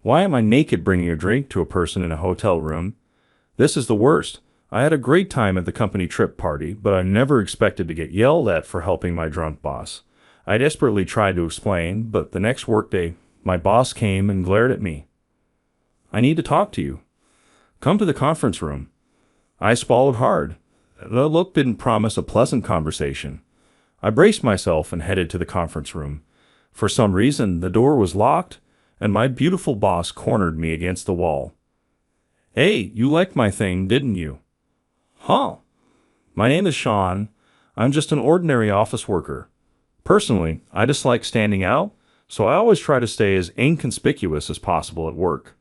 Why am I naked bringing a drink to a person in a hotel room? This is the worst. I had a great time at the company trip party, but I never expected to get yelled at for helping my drunk boss. I desperately tried to explain, but the next workday, my boss came and glared at me. I need to talk to you. Come to the conference room. I swallowed hard. The look didn't promise a pleasant conversation. I braced myself and headed to the conference room. For some reason, the door was locked, and my beautiful boss cornered me against the wall. Hey, you liked my thing, didn't you? Huh. My name is Sean. I'm just an ordinary office worker. Personally, I dislike standing out, so I always try to stay as inconspicuous as possible at work.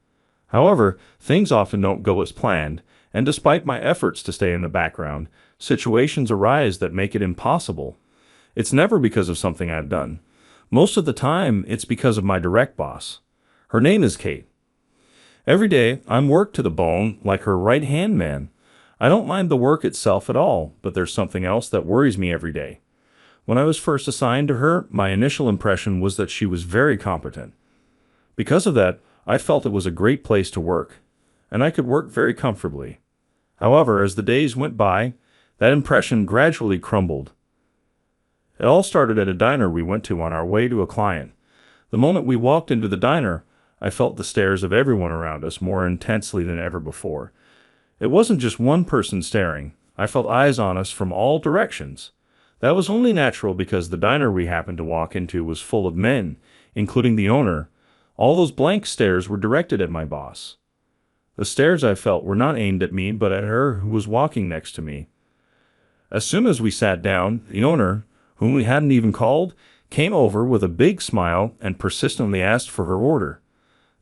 However, things often don't go as planned, and despite my efforts to stay in the background, situations arise that make it impossible. It's never because of something I've done. Most of the time, it's because of my direct boss. Her name is Kate. Every day, I'm worked to the bone like her right-hand man. I don't mind the work itself at all, but there's something else that worries me every day. When I was first assigned to her, my initial impression was that she was very competent. Because of that, I felt it was a great place to work, and I could work very comfortably. However, as the days went by, that impression gradually crumbled. It all started at a diner we went to on our way to a client. The moment we walked into the diner, I felt the stares of everyone around us more intensely than ever before. It wasn't just one person staring. I felt eyes on us from all directions. That was only natural because the diner we happened to walk into was full of men, including the owner. All those blank stares were directed at my boss. The stares I felt were not aimed at me, but at her who was walking next to me. As soon as we sat down, the owner, whom we hadn't even called, came over with a big smile and persistently asked for her order.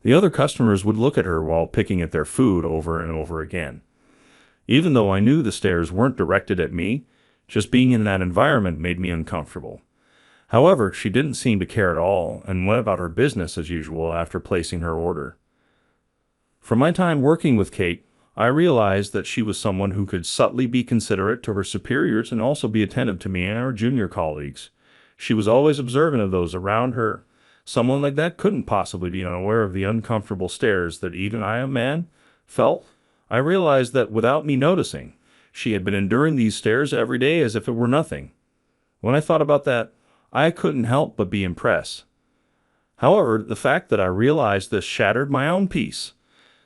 The other customers would look at her while picking at their food over and over again. Even though I knew the stares weren't directed at me, just being in that environment made me uncomfortable. However, she didn't seem to care at all and went about her business as usual after placing her order. From my time working with Kate, I realized that she was someone who could subtly be considerate to her superiors and also be attentive to me and our junior colleagues. She was always observant of those around her. Someone like that couldn't possibly be unaware of the uncomfortable stares that even I, a man, felt. I realized that without me noticing, she had been enduring these stares every day as if it were nothing. When I thought about that, I couldn't help but be impressed. However, the fact that I realized this shattered my own peace.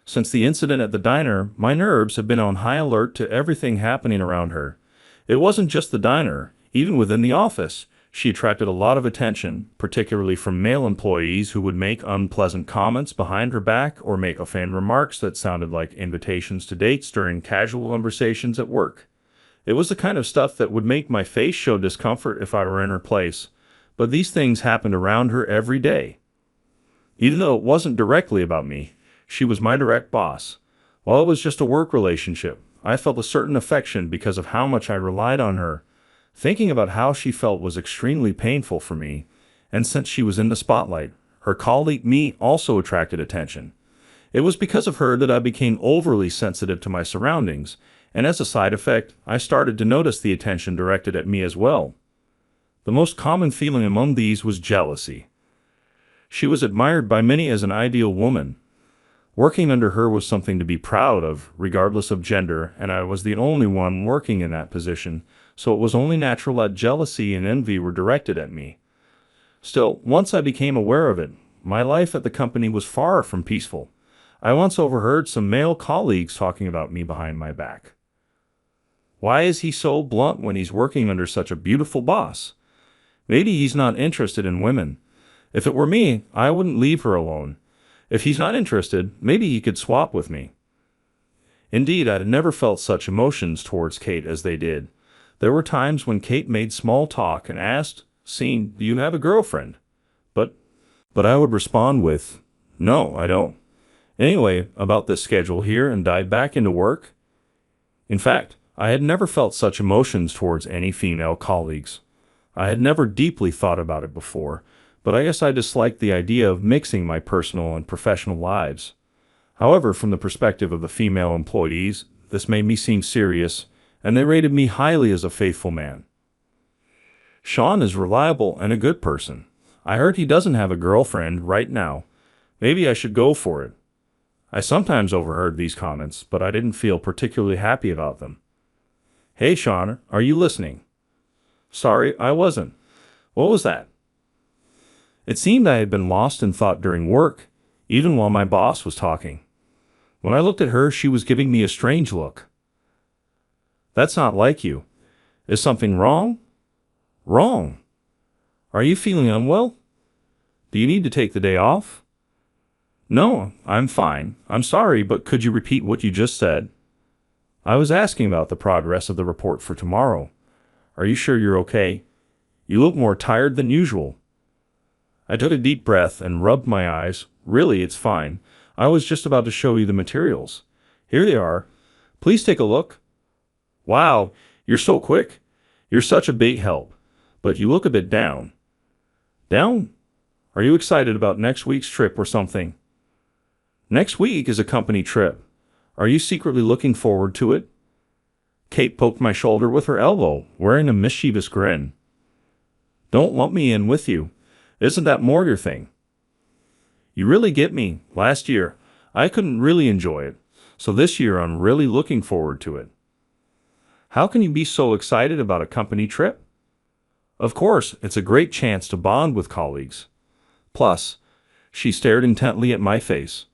Since the incident at the diner, my nerves have been on high alert to everything happening around her. It wasn't just the diner. Even within the office, she attracted a lot of attention, particularly from male employees who would make unpleasant comments behind her back or make offhand remarks that sounded like invitations to dates during casual conversations at work. It was the kind of stuff that would make my face show discomfort if I were in her place, but these things happened around her every day. Even though it wasn't directly about me, she was my direct boss. While it was just a work relationship, I felt a certain affection because of how much I relied on her. Thinking about how she felt was extremely painful for me, and since she was in the spotlight, her colleague me also attracted attention. It was because of her that I became overly sensitive to my surroundings, and as a side effect, I started to notice the attention directed at me as well. The most common feeling among these was jealousy. She was admired by many as an ideal woman. Working under her was something to be proud of, regardless of gender, and I was the only one working in that position, so it was only natural that jealousy and envy were directed at me. Still, once I became aware of it, my life at the company was far from peaceful. I once overheard some male colleagues talking about me behind my back. Why is he so blunt when he's working under such a beautiful boss? Maybe he's not interested in women. If it were me, I wouldn't leave her alone. If he's not interested, maybe he could swap with me. Indeed, I had never felt such emotions towards Kate as they did. There were times when Kate made small talk and asked, "Scene, do you have a girlfriend?" But I would respond with, "No, I don't." Anyway, about this schedule here and dive back into work. In fact, I had never felt such emotions towards any female colleagues. I had never deeply thought about it before, but I guess I disliked the idea of mixing my personal and professional lives. However, from the perspective of the female employees, this made me seem serious, and they rated me highly as a faithful man. Sean is reliable and a good person. I heard he doesn't have a girlfriend right now. Maybe I should go for it. I sometimes overheard these comments, but I didn't feel particularly happy about them. Hey, Sean, are you listening? Sorry, I wasn't. What was that? It seemed I had been lost in thought during work, even while my boss was talking. When I looked at her, she was giving me a strange look. That's not like you. Is something wrong? Wrong. Are you feeling unwell? Do you need to take the day off? No, I'm fine. I'm sorry, but could you repeat what you just said? I was asking about the progress of the report for tomorrow. Are you sure you're okay? You look more tired than usual. I took a deep breath and rubbed my eyes. Really, it's fine. I was just about to show you the materials. Here they are. Please take a look. Wow, you're so quick. You're such a big help. But you look a bit down. Down? Are you excited about next week's trip or something? Next week is a company trip. Are you secretly looking forward to it? Kate poked my shoulder with her elbow, wearing a mischievous grin. Don't lump me in with you. Isn't that more your thing? You really get me. Last year, I couldn't really enjoy it, so this year I'm really looking forward to it. How can you be so excited about a company trip? Of course, it's a great chance to bond with colleagues. Plus, she stared intently at my face.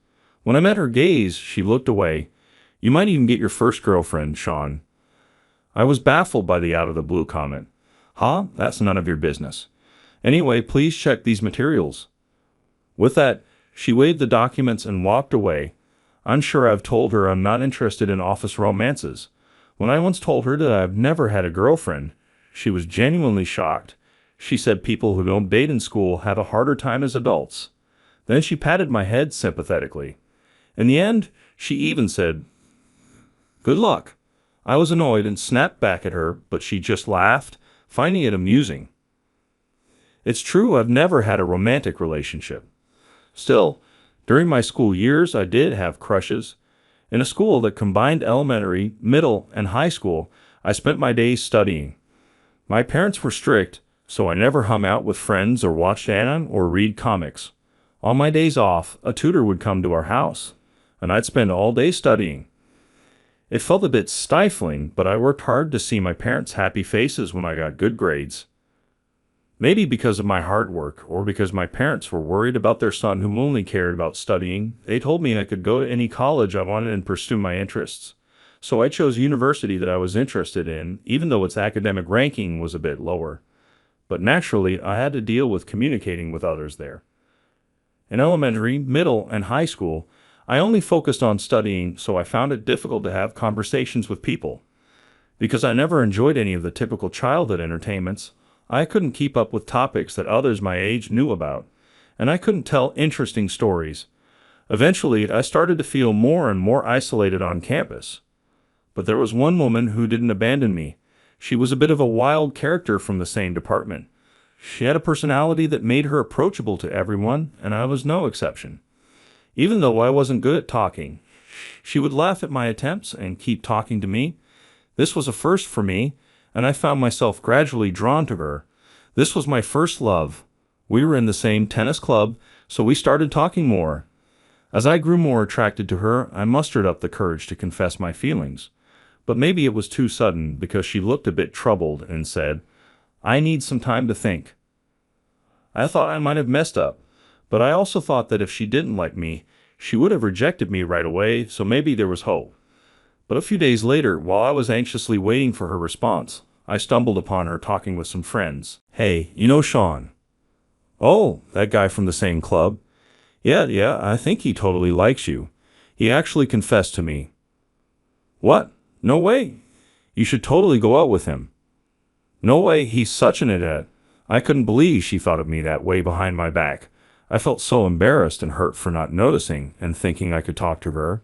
When I met her gaze, she looked away. You might even get your first girlfriend, Sean. I was baffled by the out-of-the-blue comment. Huh? That's none of your business. Anyway, please check these materials. With that, she waved the documents and walked away. I'm sure I've told her I'm not interested in office romances. When I once told her that I've never had a girlfriend, she was genuinely shocked. She said people who don't date in school have a harder time as adults. Then she patted my head sympathetically. In the end, she even said, "Good luck." I was annoyed and snapped back at her, but she just laughed, finding it amusing. It's true I've never had a romantic relationship. Still, during my school years, I did have crushes. In a school that combined elementary, middle, and high school, I spent my days studying. My parents were strict, so I never hung out with friends or watched anime or read comics. On my days off, a tutor would come to our house, and I'd spend all day studying. It felt a bit stifling, but I worked hard to see my parents' happy faces when I got good grades. Maybe because of my hard work, or because my parents were worried about their son who only cared about studying, they told me I could go to any college I wanted and pursue my interests. So I chose a university that I was interested in, even though its academic ranking was a bit lower. But naturally, I had to deal with communicating with others there. In elementary, middle, and high school, I only focused on studying, so I found it difficult to have conversations with people. Because I never enjoyed any of the typical childhood entertainments, I couldn't keep up with topics that others my age knew about, and I couldn't tell interesting stories. Eventually, I started to feel more and more isolated on campus. But there was one woman who didn't abandon me. She was a bit of a wild character from the same department. She had a personality that made her approachable to everyone, and I was no exception. Even though I wasn't good at talking, she would laugh at my attempts and keep talking to me. This was a first for me, and I found myself gradually drawn to her. This was my first love. We were in the same tennis club, so we started talking more. As I grew more attracted to her, I mustered up the courage to confess my feelings. But maybe it was too sudden, because she looked a bit troubled and said, "I need some time to think." I thought I might have messed up, but I also thought that if she didn't like me, she would have rejected me right away, so maybe there was hope. But a few days later, while I was anxiously waiting for her response, I stumbled upon her talking with some friends. "Hey, you know Sean?" "Oh, that guy from the same club?" Yeah, I think he totally likes you. He actually confessed to me." "What? No way. You should totally go out with him." "No way, he's such an idiot." I couldn't believe she thought of me that way behind my back. I felt so embarrassed and hurt for not noticing and thinking I could talk to her.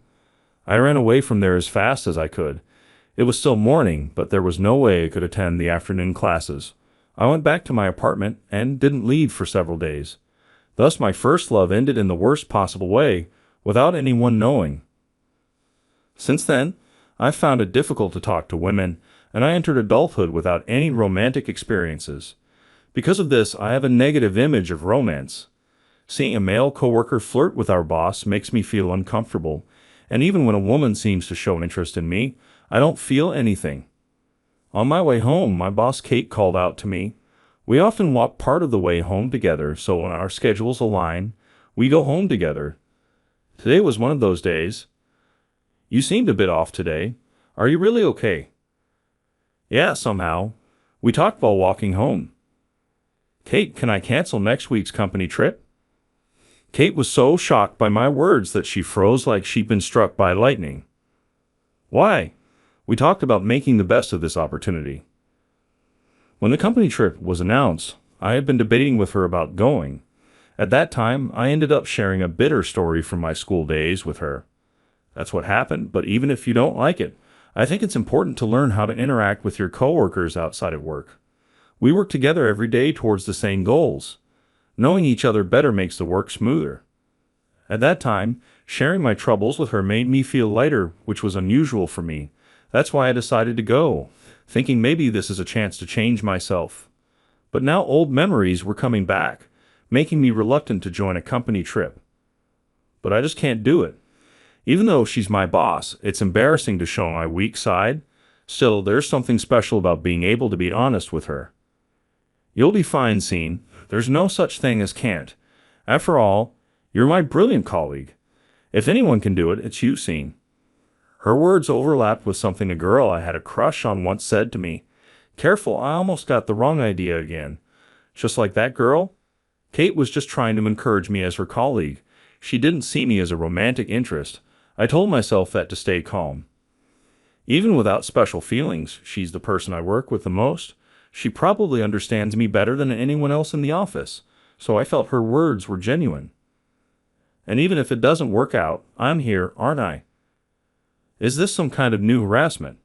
I ran away from there as fast as I could. It was still morning, but there was no way I could attend the afternoon classes. I went back to my apartment and didn't leave for several days. Thus my first love ended in the worst possible way, without anyone knowing. Since then, I've found it difficult to talk to women, and I entered adulthood without any romantic experiences. Because of this, I have a negative image of romance. Seeing a male coworker flirt with our boss makes me feel uncomfortable, and even when a woman seems to show interest in me, I don't feel anything. On my way home, my boss Kate called out to me. We often walk part of the way home together, so when our schedules align, we go home together. Today was one of those days. You seemed a bit off today. Are you really okay? Yeah, somehow. We talked while walking home. Kate, can I cancel next week's company trip? Kate was so shocked by my words that she froze like she'd been struck by lightning. Why? We talked about making the best of this opportunity. When the company trip was announced, I had been debating with her about going. At that time, I ended up sharing a bitter story from my school days with her. That's what happened, but even if you don't like it, I think it's important to learn how to interact with your coworkers outside of work. We work together every day towards the same goals. Knowing each other better makes the work smoother. At that time, sharing my troubles with her made me feel lighter, which was unusual for me. That's why I decided to go, thinking maybe this is a chance to change myself. But now old memories were coming back, making me reluctant to join a company trip. But I just can't do it. Even though she's my boss, it's embarrassing to show my weak side. Still, there's something special about being able to be honest with her. You'll be fine, Scene. There's no such thing as can't. After all, you're my brilliant colleague. If anyone can do it, it's you, Scene. Her words overlapped with something a girl I had a crush on once said to me. Careful, I almost got the wrong idea again. Just like that girl? Kate was just trying to encourage me as her colleague. She didn't see me as a romantic interest. I told myself that to stay calm. Even without special feelings, she's the person I work with the most. She probably understands me better than anyone else in the office, so I felt her words were genuine. And even if it doesn't work out, I'm here, aren't I? Is this some kind of new harassment?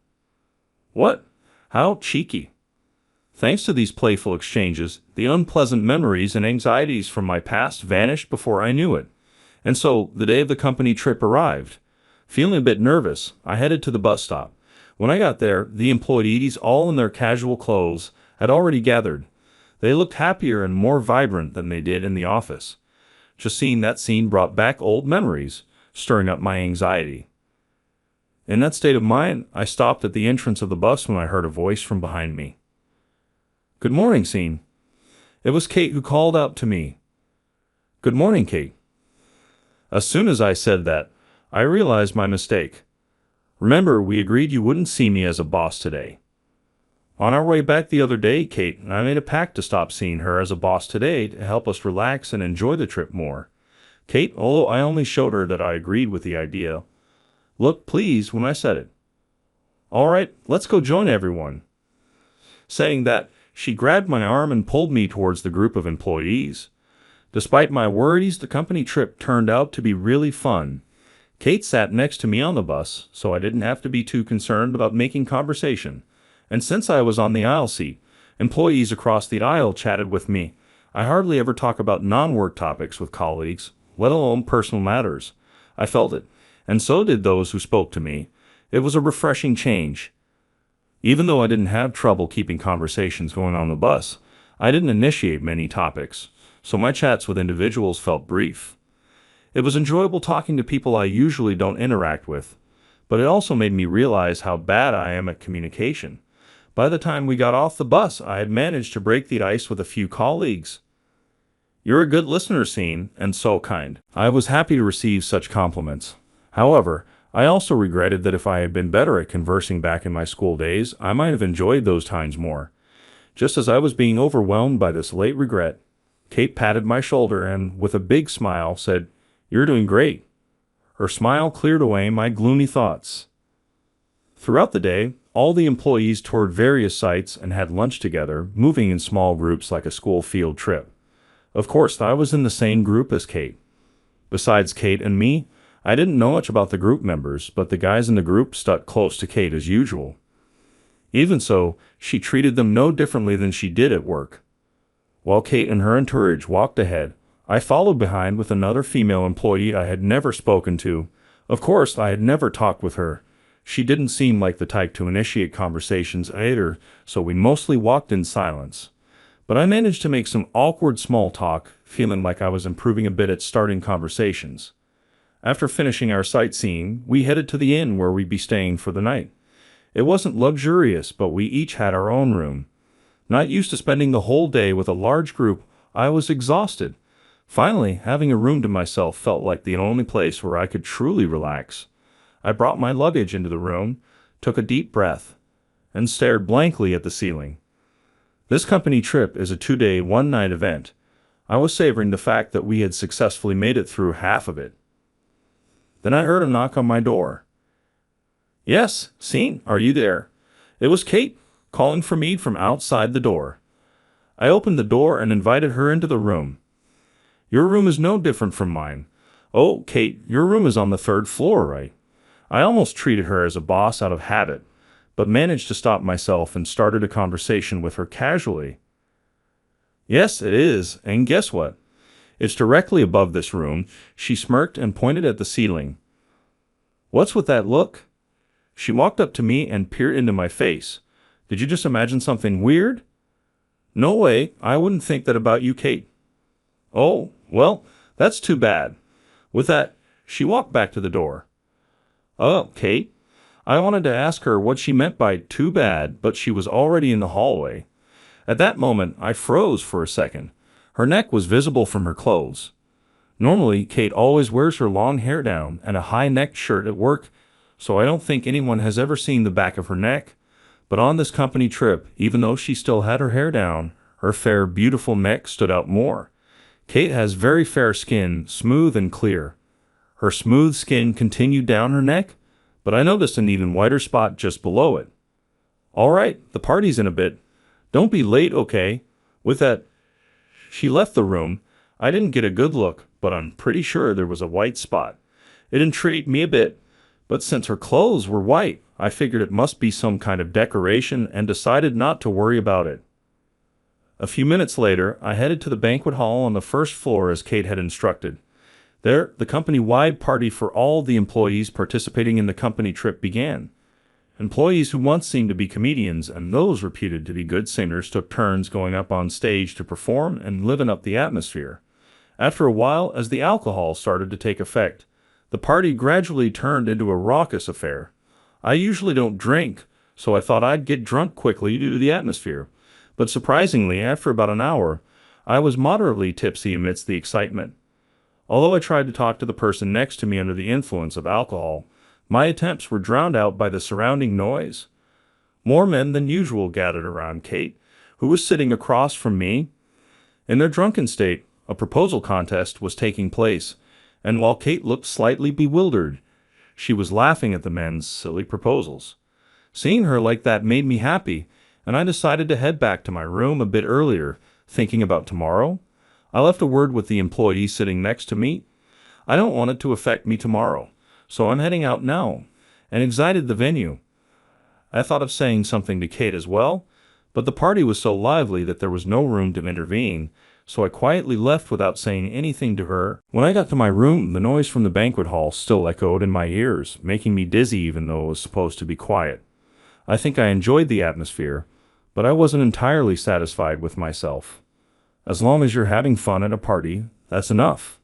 What? How cheeky. Thanks to these playful exchanges, the unpleasant memories and anxieties from my past vanished before I knew it. And so, the day of the company trip arrived. Feeling a bit nervous, I headed to the bus stop. When I got there, the employees, all in their casual clothes, had already gathered. They looked happier and more vibrant than they did in the office. Just seeing that scene brought back old memories, stirring up my anxiety. In that state of mind, I stopped at the entrance of the bus when I heard a voice from behind me. Good morning, Scene. It was Kate who called out to me. Good morning, Kate. As soon as I said that, I realized my mistake. Remember, we agreed you wouldn't see me as a boss today. On our way back the other day, Kate and I made a pact to stop seeing her as a boss today to help us relax and enjoy the trip more. Kate, although I only showed her that I agreed with the idea, looked pleased when I said it. All right, let's go join everyone. Saying that, she grabbed my arm and pulled me towards the group of employees. Despite my worries, the company trip turned out to be really fun. Kate sat next to me on the bus, so I didn't have to be too concerned about making conversation. And since I was on the aisle seat, employees across the aisle chatted with me. I hardly ever talk about non-work topics with colleagues, let alone personal matters. I felt it, and so did those who spoke to me. It was a refreshing change. Even though I didn't have trouble keeping conversations going on the bus, I didn't initiate many topics, so my chats with individuals felt brief. It was enjoyable talking to people I usually don't interact with, but it also made me realize how bad I am at communication. By the time we got off the bus, I had managed to break the ice with a few colleagues. You're a good listener, Scene, and so kind. I was happy to receive such compliments. However, I also regretted that if I had been better at conversing back in my school days, I might have enjoyed those times more. Just as I was being overwhelmed by this late regret, Kate patted my shoulder and, with a big smile, said, You're doing great. Her smile cleared away my gloomy thoughts. Throughout the day, all the employees toured various sites and had lunch together, moving in small groups like a school field trip. Of course, I was in the same group as Kate. Besides Kate and me, I didn't know much about the group members, but the guys in the group stuck close to Kate as usual. Even so, she treated them no differently than she did at work. While Kate and her entourage walked ahead, I followed behind with another female employee I had never spoken to. Of course, I had never talked with her. She didn't seem like the type to initiate conversations either, so we mostly walked in silence. But I managed to make some awkward small talk, feeling like I was improving a bit at starting conversations. After finishing our sightseeing, we headed to the inn where we'd be staying for the night. It wasn't luxurious, but we each had our own room. Not used to spending the whole day with a large group, I was exhausted. Finally, having a room to myself felt like the only place where I could truly relax. I brought my luggage into the room, took a deep breath, and stared blankly at the ceiling. This company trip is a 2-day, 1-night event. I was savoring the fact that we had successfully made it through half of it. Then I heard a knock on my door. "Yes, Scene, are you there?" It was Kate, calling for me from outside the door. I opened the door and invited her into the room. "Your room is no different from mine." "Oh, Kate, your room is on the 3rd floor, right?" I almost treated her as a boss out of habit, but managed to stop myself and started a conversation with her casually. "Yes, it is, and guess what? It's directly above this room." She smirked and pointed at the ceiling. "What's with that look?" She walked up to me and peered into my face. "Did you just imagine something weird?" "No way, I wouldn't think that about you, Kate." "Oh, well, that's too bad." With that, she walked back to the door. "Oh, Kate?" I wanted to ask her what she meant by too bad, but she was already in the hallway. At that moment, I froze for a second. Her neck was visible from her clothes. Normally, Kate always wears her long hair down and a high-necked shirt at work, so I don't think anyone has ever seen the back of her neck. But on this company trip, even though she still had her hair down, her fair, beautiful neck stood out more. Kate has very fair skin, smooth and clear. Her smooth skin continued down her neck, but I noticed an even whiter spot just below it. "All right, the party's in a bit. Don't be late, okay?" With that, she left the room. I didn't get a good look, but I'm pretty sure there was a white spot. It intrigued me a bit, but since her clothes were white, I figured it must be some kind of decoration and decided not to worry about it. A few minutes later, I headed to the banquet hall on the 1st floor as Kate had instructed. There, the company-wide party for all the employees participating in the company trip began. Employees who once seemed to be comedians and those reputed to be good singers took turns going up on stage to perform and liven up the atmosphere. After a while, as the alcohol started to take effect, the party gradually turned into a raucous affair. I usually don't drink, so I thought I'd get drunk quickly due to the atmosphere. But surprisingly, after about an hour, I was moderately tipsy amidst the excitement. Although I tried to talk to the person next to me under the influence of alcohol, my attempts were drowned out by the surrounding noise. More men than usual gathered around Kate, who was sitting across from me. In their drunken state, a proposal contest was taking place, and while Kate looked slightly bewildered, she was laughing at the men's silly proposals. Seeing her like that made me happy, and I decided to head back to my room a bit earlier, thinking about tomorrow. I left a word with the employee sitting next to me. I don't want it to affect me tomorrow, so I'm heading out now, and exited the venue. I thought of saying something to Kate as well, but the party was so lively that there was no room to intervene, so I quietly left without saying anything to her. When I got to my room, the noise from the banquet hall still echoed in my ears, making me dizzy even though it was supposed to be quiet. I think I enjoyed the atmosphere, but I wasn't entirely satisfied with myself. As long as you're having fun at a party, that's enough.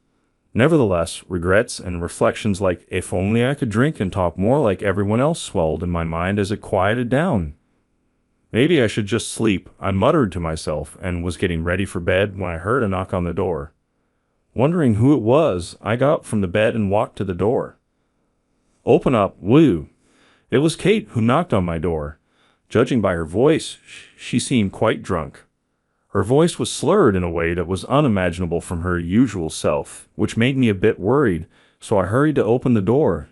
Nevertheless, regrets and reflections like, if only I could drink and talk more like everyone else, swelled in my mind as it quieted down. Maybe I should just sleep, I muttered to myself, and was getting ready for bed when I heard a knock on the door. Wondering who it was, I got up from the bed and walked to the door. "Open up, will you?" It was Kate who knocked on my door. Judging by her voice, she seemed quite drunk. Her voice was slurred in a way that was unimaginable from her usual self, which made me a bit worried, so I hurried to open the door.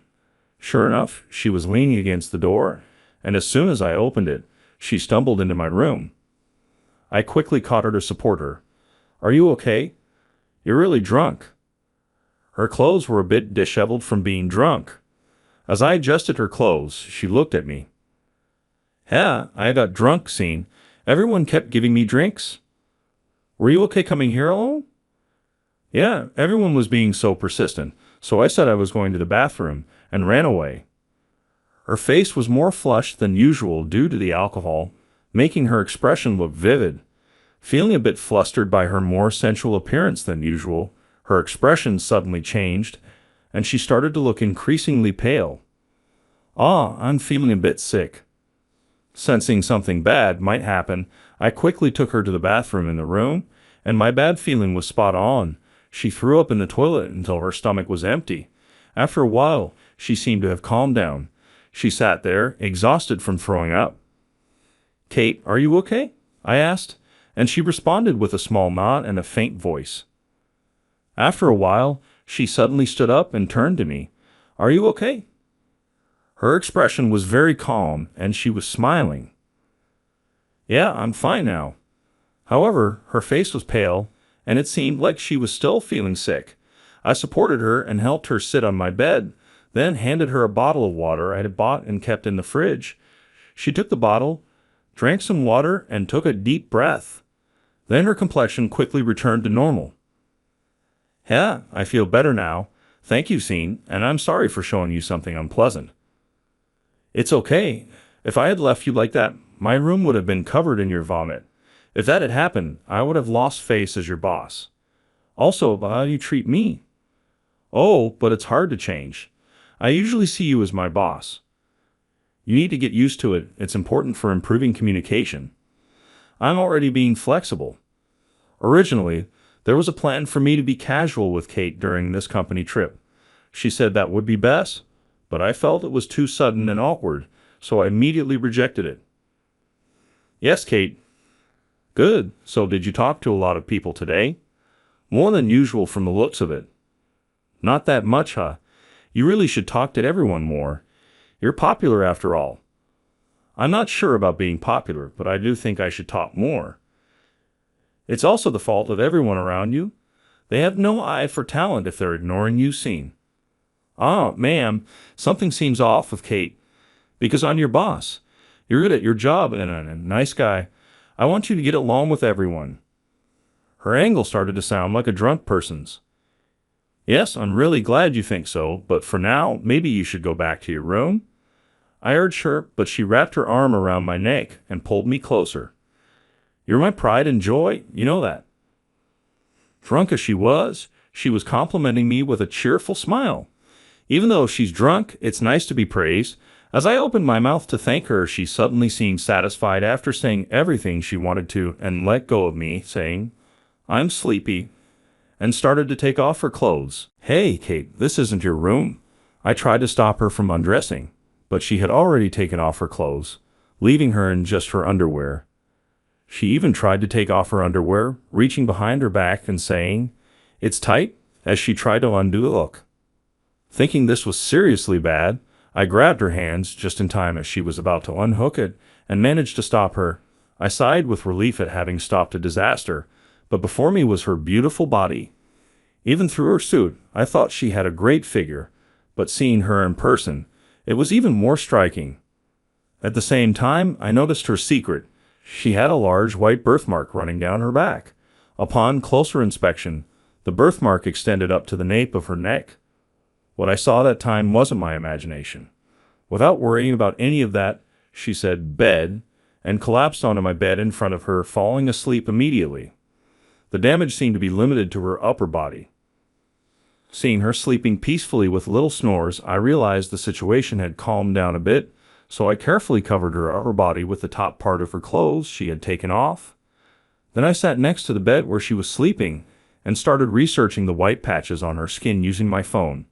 Sure enough, she was leaning against the door, and as soon as I opened it, she stumbled into my room. I quickly caught her to support her. "Are you okay? You're really drunk." Her clothes were a bit disheveled from being drunk. As I adjusted her clothes, she looked at me. "Yeah, I got drunk, Scene. Everyone kept giving me drinks." "Were you okay coming here alone?" "Yeah, everyone was being so persistent, so I said I was going to the bathroom and ran away." Her face was more flushed than usual due to the alcohol, making her expression look vivid. Feeling a bit flustered by her more sensual appearance than usual, her expression suddenly changed, and she started to look increasingly pale. "Ah, I'm feeling a bit sick." Sensing something bad might happen, I quickly took her to the bathroom in the room, and my bad feeling was spot on. She threw up in the toilet until her stomach was empty. After a while, she seemed to have calmed down. She sat there, exhausted from throwing up. "Kate, are you okay?" I asked, and she responded with a small nod and a faint voice. After a while, she suddenly stood up and turned to me. "Are you okay?" Her expression was very calm, and she was smiling. "Yeah, I'm fine now." However, her face was pale, and it seemed like she was still feeling sick. I supported her and helped her sit on my bed, then handed her a bottle of water I had bought and kept in the fridge. She took the bottle, drank some water, and took a deep breath. Then her complexion quickly returned to normal. "Yeah, I feel better now. Thank you, Scene, and I'm sorry for showing you something unpleasant." "It's okay. If I had left you like that, my room would have been covered in your vomit. If that had happened, I would have lost face as your boss. Also, how do you treat me?" "Oh, but it's hard to change. I usually see you as my boss. You need to get used to it. It's important for improving communication." I'm already being flexible. Originally, there was a plan for me to be casual with Kate during this company trip. She said that would be best, but I felt it was too sudden and awkward, so I immediately rejected it. "Yes, Kate." "Good. So did you talk to a lot of people today?" "More than usual from the looks of it." "Not that much, huh? You really should talk to everyone more. You're popular after all." "I'm not sure about being popular, but I do think I should talk more." "It's also the fault of everyone around you. They have no eye for talent if they're ignoring you, Scene." "Ah, ma'am, something seems off with Kate. Because I'm your boss. You're good at your job and a nice guy. I want you to get along with everyone." Her angle started to sound like a drunk person's. "Yes, I'm really glad you think so, but for now, maybe you should go back to your room." I urged her, but she wrapped her arm around my neck and pulled me closer. "You're my pride and joy, you know that." Drunk as she was complimenting me with a cheerful smile. Even though she's drunk, it's nice to be praised. As I opened my mouth to thank her, she suddenly seemed satisfied after saying everything she wanted to and let go of me, saying, "I'm sleepy," and started to take off her clothes. "Hey, Kate, this isn't your room." I tried to stop her from undressing, but she had already taken off her clothes, leaving her in just her underwear. She even tried to take off her underwear, reaching behind her back and saying, "It's tight," as she tried to undo the look. Thinking this was seriously bad, I grabbed her hands just in time as she was about to unhook it and managed to stop her. I sighed with relief at having stopped a disaster, but before me was her beautiful body. Even through her suit, I thought she had a great figure, but seeing her in person, it was even more striking. At the same time, I noticed her secret. She had a large white birthmark running down her back. Upon closer inspection, the birthmark extended up to the nape of her neck. What I saw that time wasn't my imagination. Without worrying about any of that, she said, "Bed," and collapsed onto my bed in front of her, falling asleep immediately. The damage seemed to be limited to her upper body. Seeing her sleeping peacefully with little snores, I realized the situation had calmed down a bit, so I carefully covered her upper body with the top part of her clothes she had taken off. Then I sat next to the bed where she was sleeping and started researching the white patches on her skin using my phone.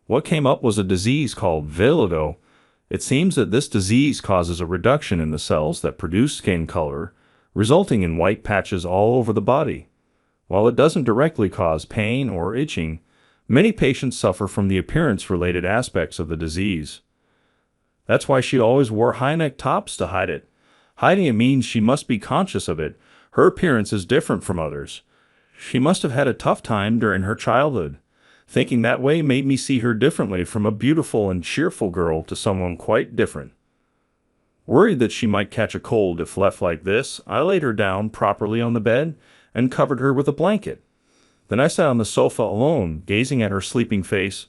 What came up was a disease called vitiligo. It seems that this disease causes a reduction in the cells that produce skin color, resulting in white patches all over the body. While it doesn't directly cause pain or itching, many patients suffer from the appearance-related aspects of the disease. That's why she always wore high-neck tops to hide it. Hiding it means she must be conscious of it. Her appearance is different from others. She must have had a tough time during her childhood. Thinking that way made me see her differently, from a beautiful and cheerful girl to someone quite different. Worried that she might catch a cold if left like this, I laid her down properly on the bed and covered her with a blanket. Then I sat on the sofa alone, gazing at her sleeping face.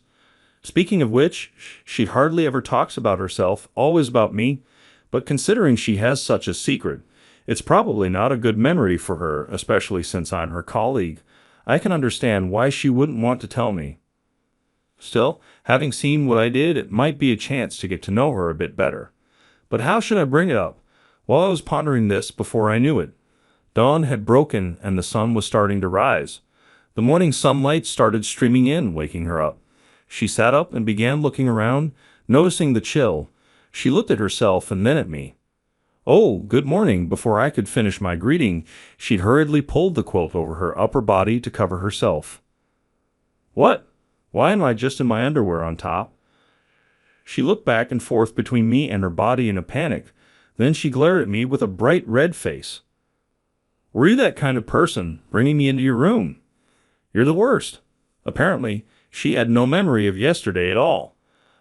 Speaking of which, she hardly ever talks about herself, always about me, but considering she has such a secret, It's probably not a good memory for her, especially since I'm her colleague. I can understand why she wouldn't want to tell me. Still, having seen what I did, it might be a chance to get to know her a bit better. But how should I bring it up? While I was pondering this, before I knew it, dawn had broken and the sun was starting to rise. The morning sunlight started streaming in, waking her up. She sat up and began looking around, noticing the chill. She looked at herself and then at me. "Oh, good morning." Before I could finish my greeting, she'd hurriedly pulled the quilt over her upper body to cover herself. "What? Why am I just in my underwear on top?" She looked back and forth between me and her body in a panic. Then she glared at me with a bright red face. "Were you that kind of person, bringing me into your room? You're the worst." Apparently, she had no memory of yesterday at all.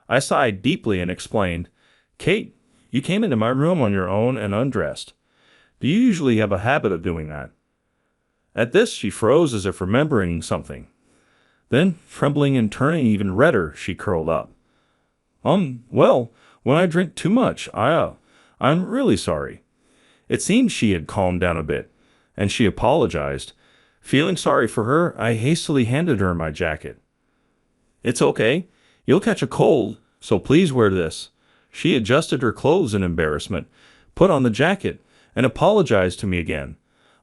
I sighed deeply and explained, "Kate, you came into my room on your own and undressed. Do you usually have a habit of doing that?" At this, she froze as if remembering something. Then, trembling and turning even redder, she curled up. Well, when I drink too much, I'm really sorry." It seemed she had calmed down a bit, and she apologized. Feeling sorry for her, I hastily handed her my jacket. "It's okay. You'll catch a cold, so please wear this." She adjusted her clothes in embarrassment, put on the jacket, and apologized to me again.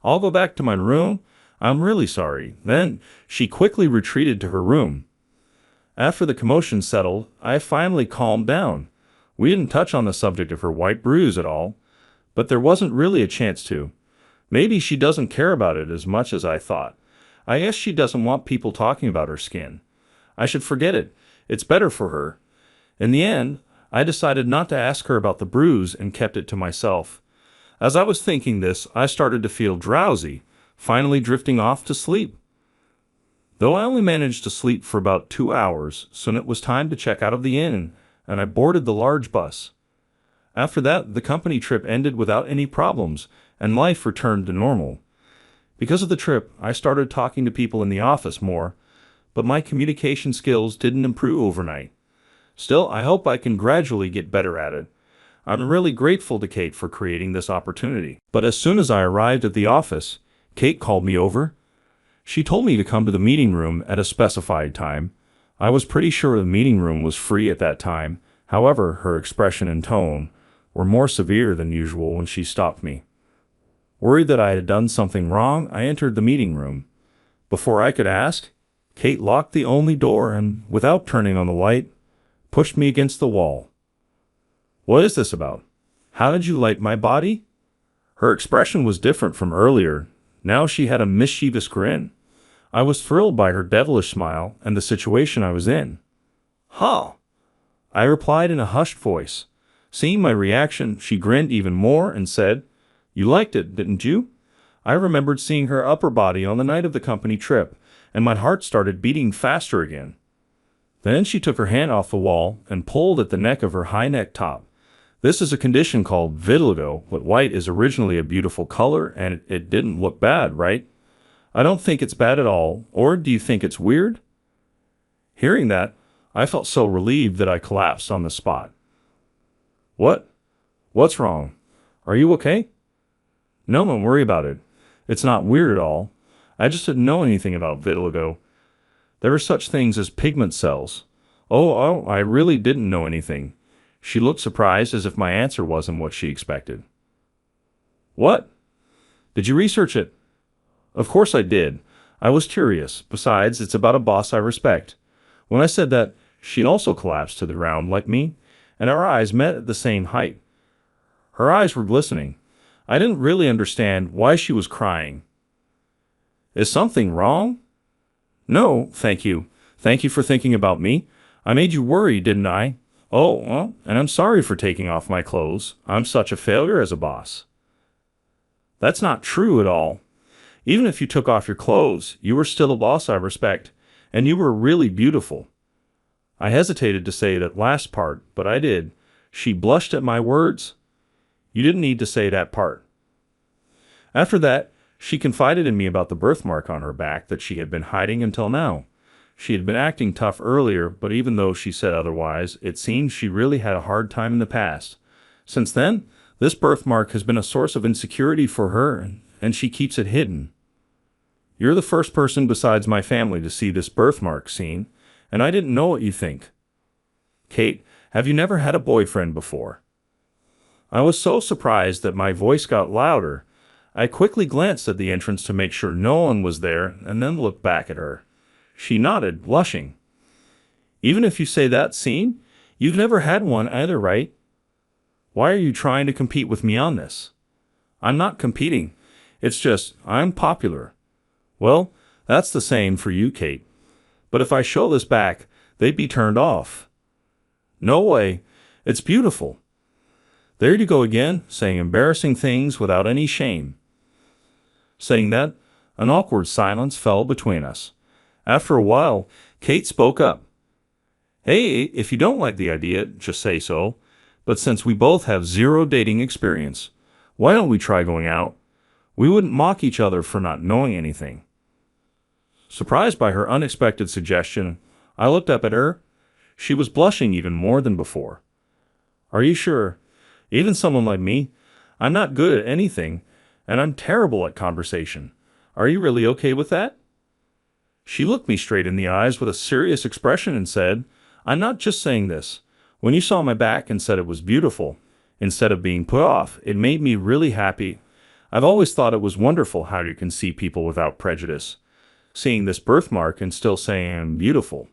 "I'll go back to my room. I'm really sorry." Then she quickly retreated to her room. After the commotion settled, I finally calmed down. We didn't touch on the subject of her white bruise at all, but there wasn't really a chance to. Maybe she doesn't care about it as much as I thought. I guess she doesn't want people talking about her skin. I should forget it. It's better for her. In the end, I decided not to ask her about the bruise and kept it to myself. As I was thinking this, I started to feel drowsy, finally drifting off to sleep. Though I only managed to sleep for about 2 hours, soon it was time to check out of the inn, and I boarded the large bus. After that, the company trip ended without any problems, and life returned to normal. Because of the trip, I started talking to people in the office more, but my communication skills didn't improve overnight. Still, I hope I can gradually get better at it. I'm really grateful to Kate for creating this opportunity. But as soon as I arrived at the office, Kate called me over. She told me to come to the meeting room at a specified time. I was pretty sure the meeting room was free at that time. However, her expression and tone were more severe than usual when she stopped me. Worried that I had done something wrong, I entered the meeting room. Before I could ask, Kate locked the only door and, without turning on the light, pushed me against the wall. "What is this about? How did you light my body?" Her expression was different from earlier. Now she had a mischievous grin. I was thrilled by her devilish smile and the situation I was in. "Huh," I replied in a hushed voice. Seeing my reaction, she grinned even more and said, "You liked it, didn't you?" I remembered seeing her upper body on the night of the company trip, and my heart started beating faster again. Then she took her hand off the wall and pulled at the neck of her high neck top. This is a condition called vitiligo, but white is originally a beautiful color, and it didn't look bad, right? I don't think it's bad at all, or do you think it's weird? Hearing that, I felt so relieved that I collapsed on the spot. "What? What's wrong? Are you okay?" "No, don't worry about it. It's not weird at all. I just didn't know anything about vitiligo. There are such things as pigment cells." Oh, I really didn't know anything." She looked surprised as if my answer wasn't what she expected. "What? Did you research it?" "Of course I did. I was curious. Besides, it's about a boss I respect." When I said that, she'd also collapsed to the ground like me, and our eyes met at the same height. Her eyes were glistening. I didn't really understand why she was crying. "Is something wrong?" "No, thank you. Thank you for thinking about me. I made you worry, didn't I?" "Oh, well, and I'm sorry for taking off my clothes. I'm such a failure as a boss." "That's not true at all. Even if you took off your clothes, you were still a boss I respect, and you were really beautiful." I hesitated to say that last part, but I did. She blushed at my words. "You didn't need to say that part." After that, she confided in me about the birthmark on her back that she had been hiding until now. She had been acting tough earlier, but even though she said otherwise, it seemed she really had a hard time in the past. Since then, This birthmark has been a source of insecurity for her, and she keeps it hidden. You're the first person besides my family to see this birthmark scene, and I didn't know what you think. Kate, have you never had a boyfriend before? I was so surprised that my voice got louder. I quickly glanced at the entrance to make sure no one was there, and then looked back at her. She nodded, blushing. Even if you say that scene, you've never had one either, right? Why are you trying to compete with me on this? I'm not competing. It's just, I'm popular. Well, that's the same for you, Kate. But if I show this back, they'd be turned off. No way. It's beautiful. There you go again, saying embarrassing things without any shame. Saying that, an awkward silence fell between us. After a while, Kate spoke up. Hey, if you don't like the idea, just say so. But since we both have zero dating experience, why don't we try going out? We wouldn't mock each other for not knowing anything. Surprised by her unexpected suggestion, I looked up at her. She was blushing even more than before. Are you sure? Even someone like me? I'm not good at anything, and I'm terrible at conversation. Are you really okay with that? She looked me straight in the eyes with a serious expression and said, I'm not just saying this. When you saw my back and said it was beautiful, instead of being put off, it made me really happy. I've always thought it was wonderful how you can see people without prejudice. Seeing this birthmark and still saying I'm beautiful.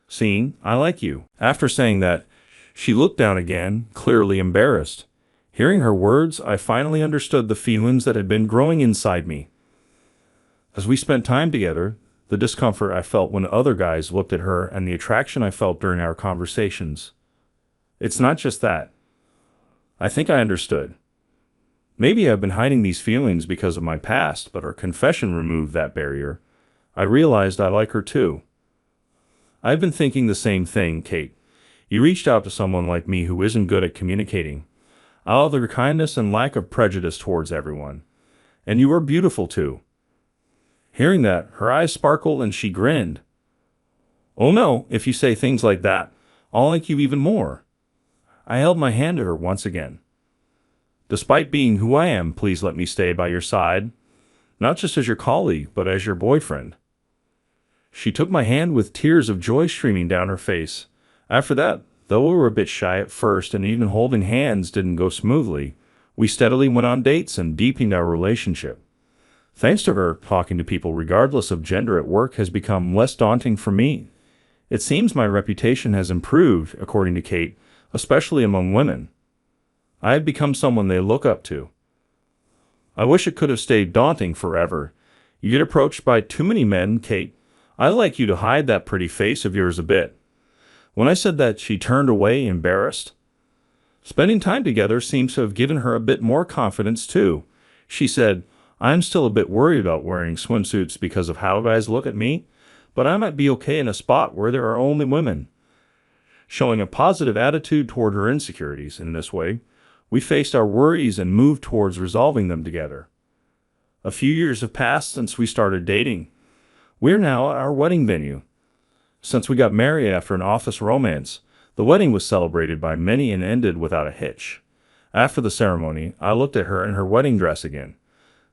Seeing, I like you. After saying that, she looked down again, clearly embarrassed. Hearing her words, I finally understood the feelings that had been growing inside me. As we spent time together, the discomfort I felt when other guys looked at her and the attraction I felt during our conversations. It's not just that. I think I understood. Maybe I've been hiding these feelings because of my past, but her confession removed that barrier. I realized I like her too. I've been thinking the same thing, Kate. You reached out to someone like me who isn't good at communicating. I love your kindness and lack of prejudice towards everyone. And you are beautiful too. Hearing that, her eyes sparkled and she grinned. Oh no, if you say things like that, I'll like you even more. I held my hand to her once again. Despite being who I am, please let me stay by your side. Not just as your colleague, but as your boyfriend. She took my hand with tears of joy streaming down her face. After that, though we were a bit shy at first and even holding hands didn't go smoothly, we steadily went on dates and deepened our relationship. Thanks to her, talking to people regardless of gender at work has become less daunting for me. It seems my reputation has improved, according to Kate, especially among women. I have become someone they look up to. I wish it could have stayed daunting forever. You get approached by too many men, Kate. I'd like you to hide that pretty face of yours a bit. When I said that, she turned away, embarrassed. Spending time together seems to have given her a bit more confidence, too. She said, I'm still a bit worried about wearing swimsuits because of how guys look at me, but I might be okay in a spot where there are only women. Showing a positive attitude toward her insecurities in this way, we faced our worries and moved towards resolving them together. A few years have passed since we started dating. We're now at our wedding venue. Since we got married after an office romance, the wedding was celebrated by many and ended without a hitch. After the ceremony, I looked at her in her wedding dress again.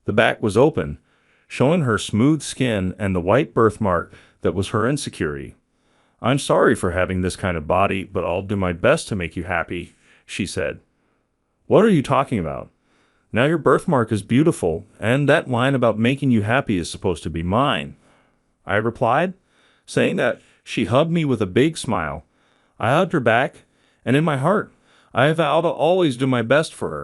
The back was open, showing her smooth skin and the white birthmark that was her insecurity. I'm sorry for having this kind of body, but I'll do my best to make you happy, she said. What are you talking about? Now your birthmark is beautiful, and that line about making you happy is supposed to be mine. I replied, saying that. She hugged me with a big smile. I hugged her back, and in my heart, I vowed to always do my best for her.